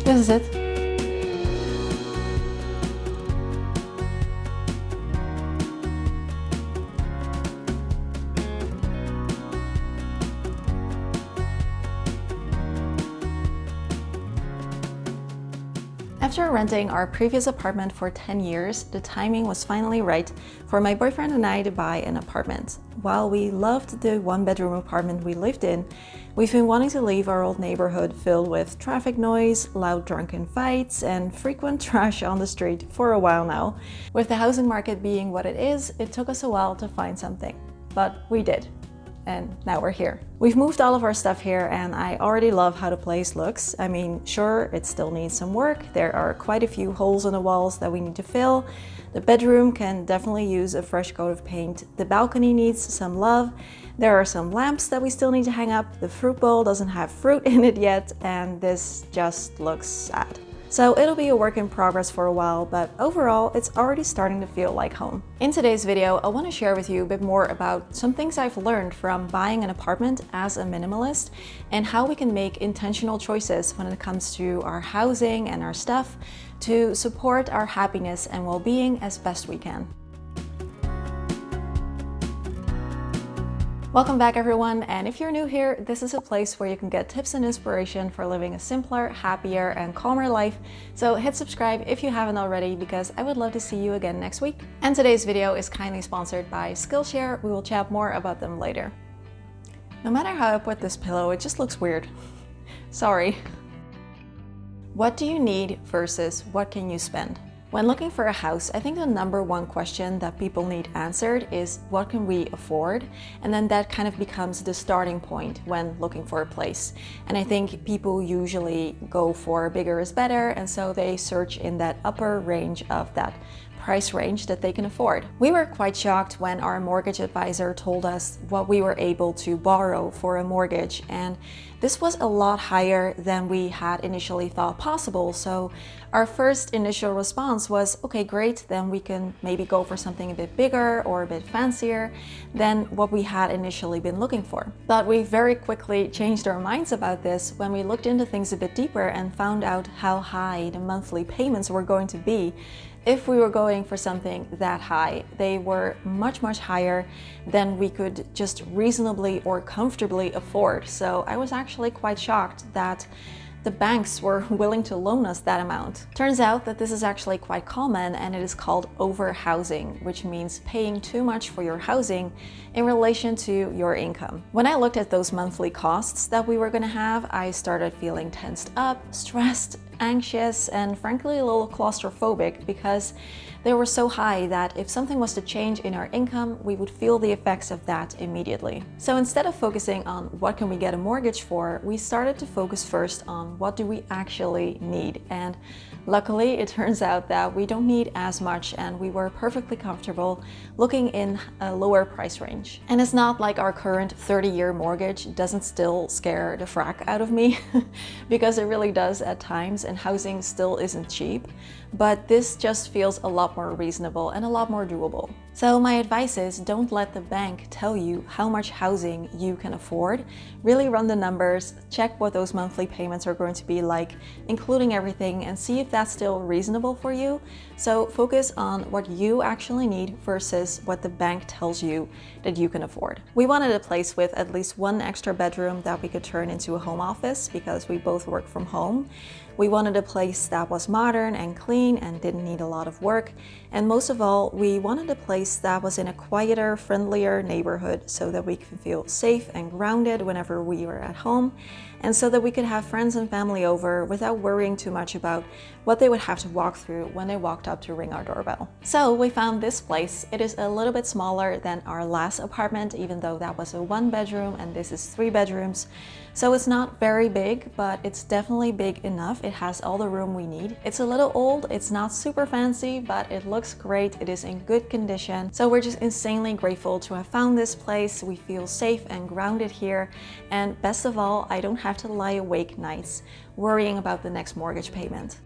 This is it. After renting our previous apartment for 10 years, the timing was finally right for my boyfriend and I to buy an apartment. While we loved the one-bedroom apartment we lived in, we've been wanting to leave our old neighborhood filled with traffic noise, loud drunken fights, and frequent trash on the street for a while now. With the housing market being what it is, it took us a while to find something, but we did. And now we're here. We've moved all of our stuff here and I already love how the place looks. I mean, sure, it still needs some work. There are quite a few holes in the walls that we need to fill. The bedroom can definitely use a fresh coat of paint. The balcony needs some love. There are some lamps that we still need to hang up. The fruit bowl doesn't have fruit in it yet, and this just looks sad. So it'll be a work in progress for a while, but overall, it's already starting to feel like home. In today's video, I want to share with you a bit more about some things I've learned from buying an apartment as a minimalist and how we can make intentional choices when it comes to our housing and our stuff to support our happiness and well-being as best we can. Welcome back everyone, and if you're new here, this is a place where you can get tips and inspiration for living a simpler, happier, and calmer life. So hit subscribe if you haven't already, because I would love to see you again next week. And today's video is kindly sponsored by Skillshare. We will chat more about them later. No matter how I put this pillow, it just looks weird. Sorry. What do you need versus what can you spend? When looking for a house, I think the number one question that people need answered is what can we afford? And then that kind of becomes the starting point when looking for a place. And I think people usually go for bigger is better, and so they search in that upper range of that price range that they can afford. We were quite shocked when our mortgage advisor told us what we were able to borrow for a mortgage, and this was a lot higher than we had initially thought possible. So our first initial response was, okay, great, then we can maybe go for something a bit bigger or a bit fancier than what we had initially been looking for. But we very quickly changed our minds about this when we looked into things a bit deeper and found out how high the monthly payments were going to be. If we were going for something that high, they were much, much higher than we could just reasonably or comfortably afford. So I was actually quite shocked that the banks were willing to loan us that amount. Turns out that this is actually quite common, and it is called overhousing, which means paying too much for your housing in relation to your income. When I looked at those monthly costs that we were going to have, I started feeling tensed up, stressed, anxious, and frankly a little claustrophobic, because they were so high that if something was to change in our income, we would feel the effects of that immediately. So instead of focusing on what can we get a mortgage for, we started to focus first on what do we actually need. And luckily, it turns out that we don't need as much, and we were perfectly comfortable looking in a lower price range. And it's not like our current 30-year mortgage doesn't still scare the frack out of me, because it really does at times, and housing still isn't cheap. But this just feels a lot more reasonable and a lot more doable. So my advice is, don't let the bank tell you how much housing you can afford. Really run the numbers, check what those monthly payments are going to be like, including everything, and see if that's still reasonable for you. So focus on what you actually need versus what the bank tells you that you can afford. We wanted a place with at least one extra bedroom that we could turn into a home office because we both work from home. We wanted a place that was modern and clean and didn't need a lot of work. And most of all, we wanted a place that was in a quieter, friendlier neighborhood so that we could feel safe and grounded whenever we were at home, and so that we could have friends and family over without worrying too much about what they would have to walk through when they walked up to ring our doorbell. So we found this place. It is a little bit smaller than our last apartment, even though that was a 1-bedroom and this is 3 bedrooms. So it's not very big, but it's definitely big enough. It has all the room we need. It's a little old, it's not super fancy, but it looks great. It is in good condition. So we're just insanely grateful to have found this place. We feel safe and grounded here. And best of all, I don't have to lie awake nights worrying about the next mortgage payment.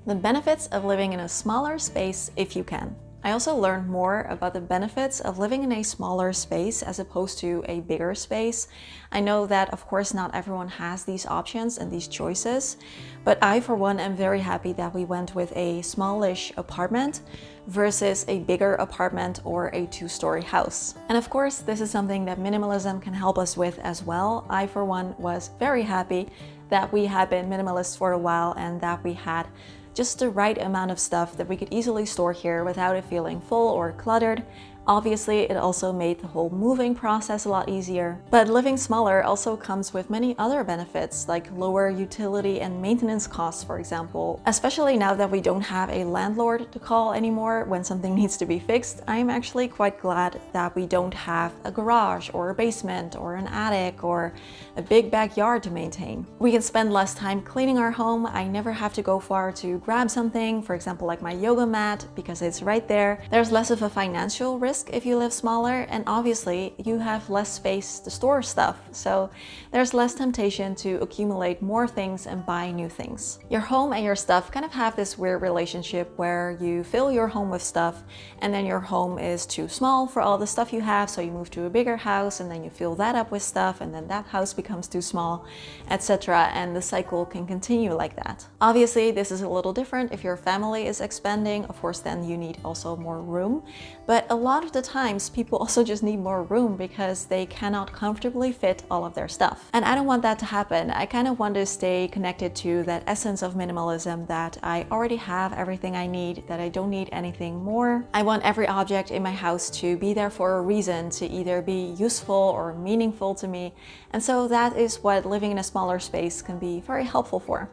The benefits of living in a smaller space if you can. I also learned more about the benefits of living in a smaller space as opposed to a bigger space. I know that, of course, not everyone has these options and these choices, but I, for one, am very happy that we went with a smallish apartment versus a bigger apartment or a two-story house. And of course, this is something that minimalism can help us with as well. I, for one, was very happy that we had been minimalist for a while and that we had just the right amount of stuff that we could easily store here without it feeling full or cluttered. Obviously, it also made the whole moving process a lot easier. But living smaller also comes with many other benefits, like lower utility and maintenance costs, for example. Especially now that we don't have a landlord to call anymore when something needs to be fixed, I am actually quite glad that we don't have a garage or a basement or an attic or a big backyard to maintain. We can spend less time cleaning our home. I never have to go far to grab something, for example, like my yoga mat, because it's right there. There's less of a financial risk if you live smaller, and obviously you have less space to store stuff, so there's less temptation to accumulate more things and buy new things. Your home and your stuff kind of have this weird relationship where you fill your home with stuff and then your home is too small for all the stuff you have, so you move to a bigger house and then you fill that up with stuff and then that house becomes too small, etc. And the cycle can continue like that. Obviously, this is a little different if your family is expanding. Of course, then you need also more room, but a lot of the times people also just need more room because they cannot comfortably fit all of their stuff. And I don't want that to happen. I kind of want to stay connected to that essence of minimalism, that I already have everything I need, that I don't need anything more. I want every object in my house to be there for a reason, to either be useful or meaningful to me. And so that is what living in a smaller space can be very helpful for.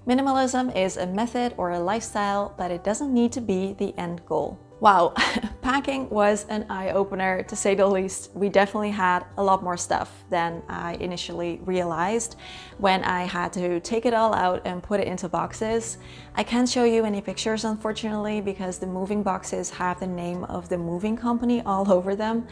Minimalism is a method or a lifestyle, but it doesn't need to be the end goal. Wow, packing was an eye-opener to say the least. We definitely had a lot more stuff than I initially realized when I had to take it all out and put it into boxes. I can't show you any pictures, unfortunately, because the moving boxes have the name of the moving company all over them.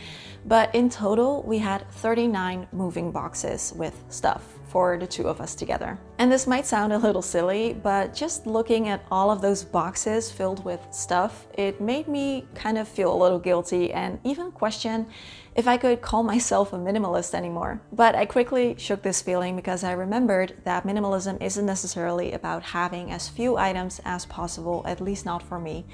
But in total, we had 39 moving boxes with stuff for the two of us together. And this might sound a little silly, but just looking at all of those boxes filled with stuff, it made me kind of feel a little guilty and even question if I could call myself a minimalist anymore. But I quickly shook this feeling because I remembered that minimalism isn't necessarily about having as few items as possible, at least not for me.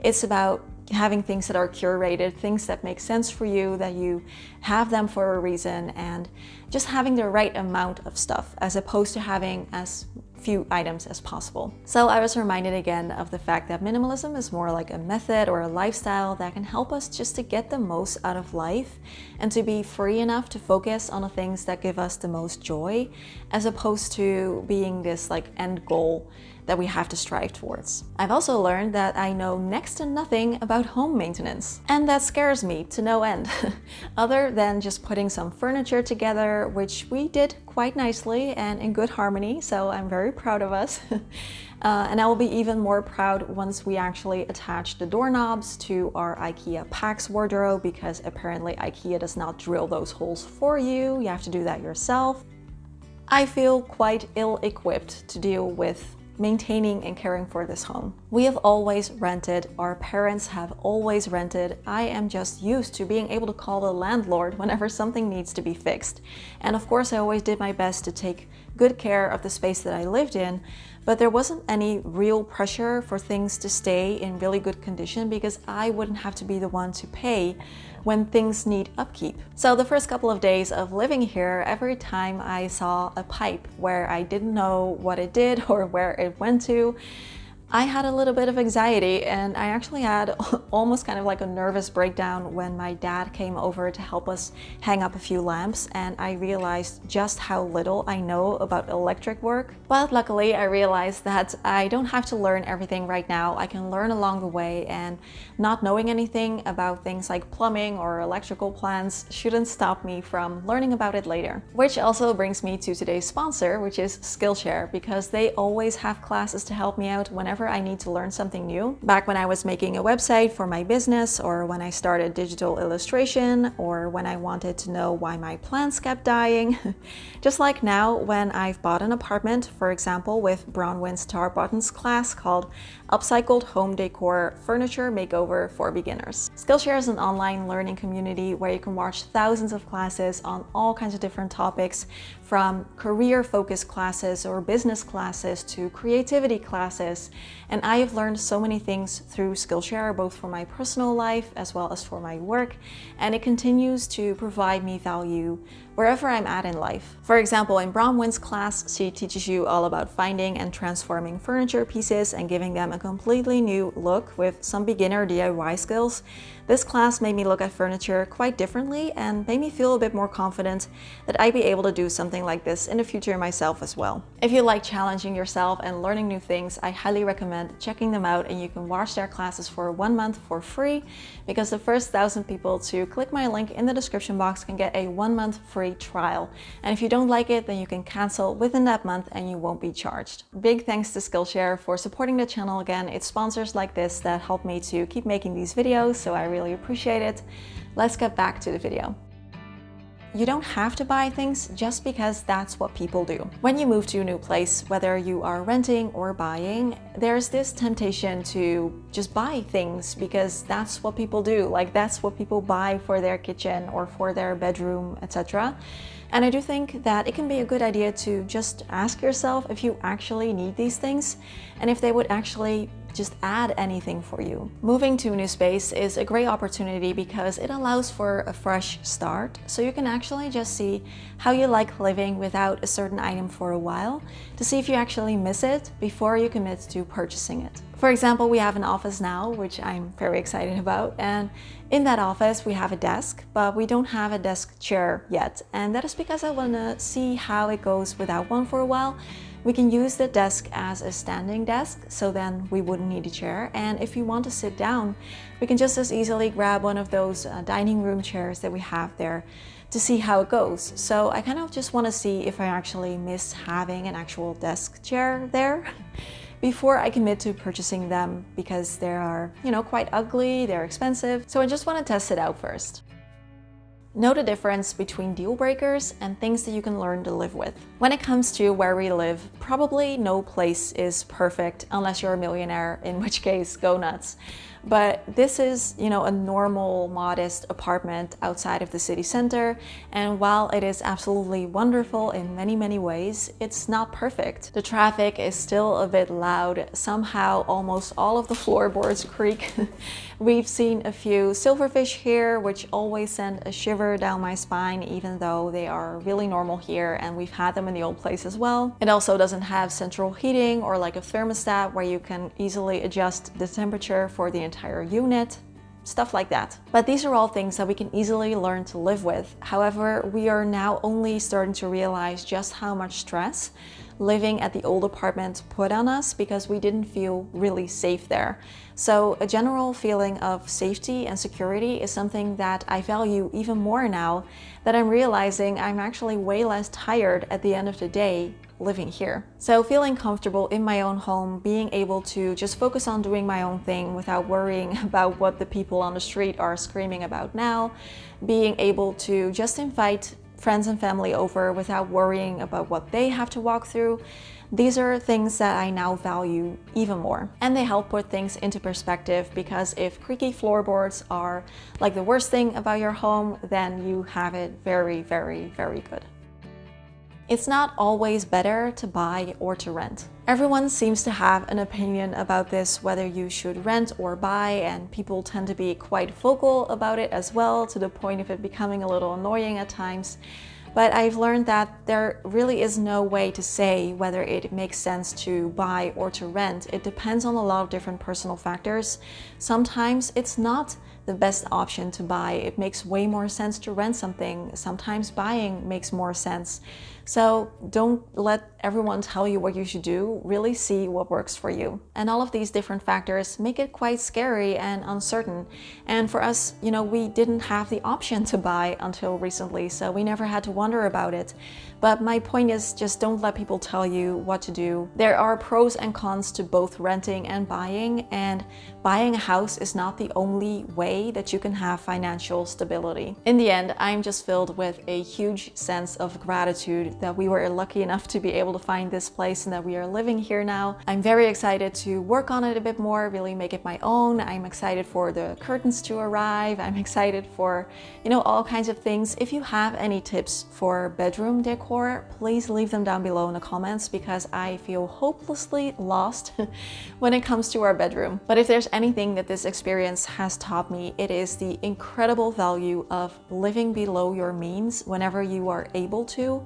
It's about having things that are curated, things that make sense for you, that you have them for a reason, and just having the right amount of stuff as opposed to having as few items as possible. So I was reminded again of the fact that minimalism is more like a method or a lifestyle that can help us just to get the most out of life and to be free enough to focus on the things that give us the most joy, as opposed to being this like end goal that we have to strive towards. I've also learned that I know next to nothing about home maintenance, and that scares me to no end. Other than just putting some furniture together, which we did quite nicely and in good harmony, so I'm very proud of us. And I will be even more proud once we actually attach the doorknobs to our IKEA PAX wardrobe, because apparently IKEA does not drill those holes for you. You have to do that yourself. I feel quite ill-equipped to deal with maintaining and caring for this home. We have always rented, our parents have always rented. I am just used to being able to call the landlord whenever something needs to be fixed. And of course, I always did my best to take good care of the space that I lived in, but there wasn't any real pressure for things to stay in really good condition because I wouldn't have to be the one to pay when things need upkeep. So the first couple of days of living here, every time I saw a pipe where I didn't know what it did or where it went to, I had a little bit of anxiety, and I actually had almost kind of like a nervous breakdown when my dad came over to help us hang up a few lamps, and I realized just how little I know about electric work. But luckily I realized that I don't have to learn everything right now. I can learn along the way, and not knowing anything about things like plumbing or electrical plans shouldn't stop me from learning about it later. Which also brings me to today's sponsor, which is Skillshare, because they always have classes to help me out whenever whenever I need to learn something new. Back when I was making a website for my business, or when I started digital illustration, or when I wanted to know why my plants kept dying. Just like now when I've bought an apartment, for example, with Bronwyn Star Button's class called Upcycled Home Decor Furniture Makeover for Beginners. Skillshare is an online learning community where you can watch thousands of classes on all kinds of different topics, from career-focused classes or business classes to creativity classes. And I have learned so many things through Skillshare, both for my personal life as well as for my work, and it continues to provide me value wherever I'm at in life. For example, in Bronwyn's class, she teaches you all about finding and transforming furniture pieces and giving them a completely new look with some beginner DIY skills. This class made me look at furniture quite differently and made me feel a bit more confident that I'd be able to do something like this in the future myself as well. If you like challenging yourself and learning new things, I highly recommend checking them out, and you can watch their classes for 1 month for free, because the first 1,000 people to click my link in the description box can get a 1 month free trial. And if you don't like it, then you can cancel within that month and you won't be charged. Big thanks to Skillshare for supporting the channel again. It's sponsors like this that help me to keep making these videos, so I really appreciate it. Let's get back to the video. You don't have to buy things just because that's what people do. When you move to a new place, whether you are renting or buying, there's this temptation to just buy things because that's what people do. Like, that's what people buy for their kitchen or for their bedroom, etc. And I do think that it can be a good idea to just ask yourself if you actually need these things and if they would actually just add anything for you. Moving to a new space is a great opportunity because it allows for a fresh start, so you can actually just see how you like living without a certain item for a while, to see if you actually miss it before you commit to purchasing it. For example, we have an office now, which I'm very excited about, and in that office we have a desk, but we don't have a desk chair yet, and that is because I want to see how it goes without one for a while. We can use the desk as a standing desk, so then we wouldn't need a chair. And if you want to sit down, we can just as easily grab one of those dining room chairs that we have there to see how it goes. So I kind of just want to see if I actually miss having an actual desk chair there before I commit to purchasing them, because they are, quite ugly, they're expensive. So I just want to test it out first. Know the difference between deal breakers and things that you can learn to live with. When it comes to where we live, probably no place is perfect unless you're a millionaire, in which case, go nuts. But this is, a normal, modest apartment outside of the city center. And while it is absolutely wonderful in many, many ways, it's not perfect. The traffic is still a bit loud. Somehow, almost all of the floorboards creak. We've seen a few silverfish here, which always send a shiver down my spine, even though they are really normal here, and we've had them in the old place as well. It also doesn't have central heating or like a thermostat where you can easily adjust the temperature for the entire unit. Stuff like that. But these are all things that we can easily learn to live with. However, we are now only starting to realize just how much stress living at the old apartment put on us, because we didn't feel really safe there. So a general feeling of safety and security is something that I value even more now that I'm realizing I'm actually way less tired at the end of the day living here. So feeling comfortable in my own home, being able to just focus on doing my own thing without worrying about what the people on the street are screaming about now, being able to just invite friends and family over without worrying about what they have to walk through. These are things that I now value even more. And they help put things into perspective, because if creaky floorboards are like the worst thing about your home, then you have it very, very, very good. It's not always better to buy or to rent. Everyone seems to have an opinion about this, whether you should rent or buy, and people tend to be quite vocal about it as well, to the point of it becoming a little annoying at times. But I've learned that there really is no way to say whether it makes sense to buy or to rent. It depends on a lot of different personal factors. Sometimes it's not the best option to buy. It makes way more sense to rent something. Sometimes buying makes more sense. So don't let everyone tell you what you should do. Really see what works for you. And all of these different factors make it quite scary and uncertain. And for us, you know, we didn't have the option to buy until recently, so we never had to wonder about it. But my point is, just don't let people tell you what to do. There are pros and cons to both renting and buying a house is not the only way that you can have financial stability. In the end, I'm just filled with a huge sense of gratitude that we were lucky enough to be able to find this place and that we are living here now. I'm very excited to work on it a bit more, really make it my own. I'm excited for the curtains to arrive. I'm excited for, you know, all kinds of things. If you have any tips for bedroom decor, please leave them down below in the comments, because I feel hopelessly lost when it comes to our bedroom. But if there's anything that this experience has taught me, it is the incredible value of living below your means whenever you are able to.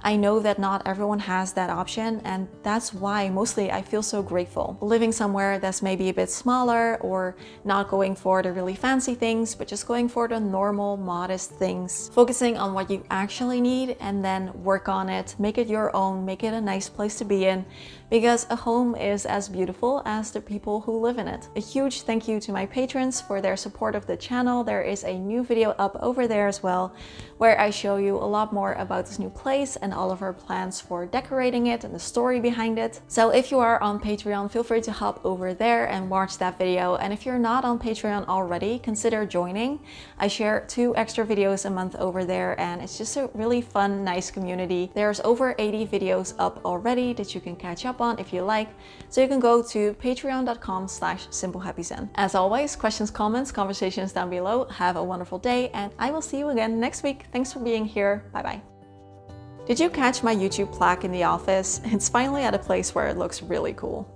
I know that not everyone has that option, and that's why mostly I feel so grateful. Living somewhere that's maybe a bit smaller, or not going for the really fancy things, but just going for the normal, modest things. Focusing on what you actually need and then work on it, make it your own, make it a nice place to be in, because a home is as beautiful as the people who live in it. A huge thank you to my patrons for their support of the channel. There is a new video up over there as well, where I show you a lot more about this new place and all of our plans for decorating it and the story behind it. So if you are on Patreon, feel free to hop over there and watch that video. And if you're not on Patreon already, consider joining. I share 2 extra videos a month over there, and it's just a really fun, nice community. There's over 80 videos up already that you can catch up on if you like. So you can go to patreon.com/simplehappyzen. As always, questions, comments, conversations down below. Have a wonderful day, and I will see you again next week. Thanks for being here. Bye bye. Did you catch my YouTube plaque in the office? It's finally at a place where it looks really cool.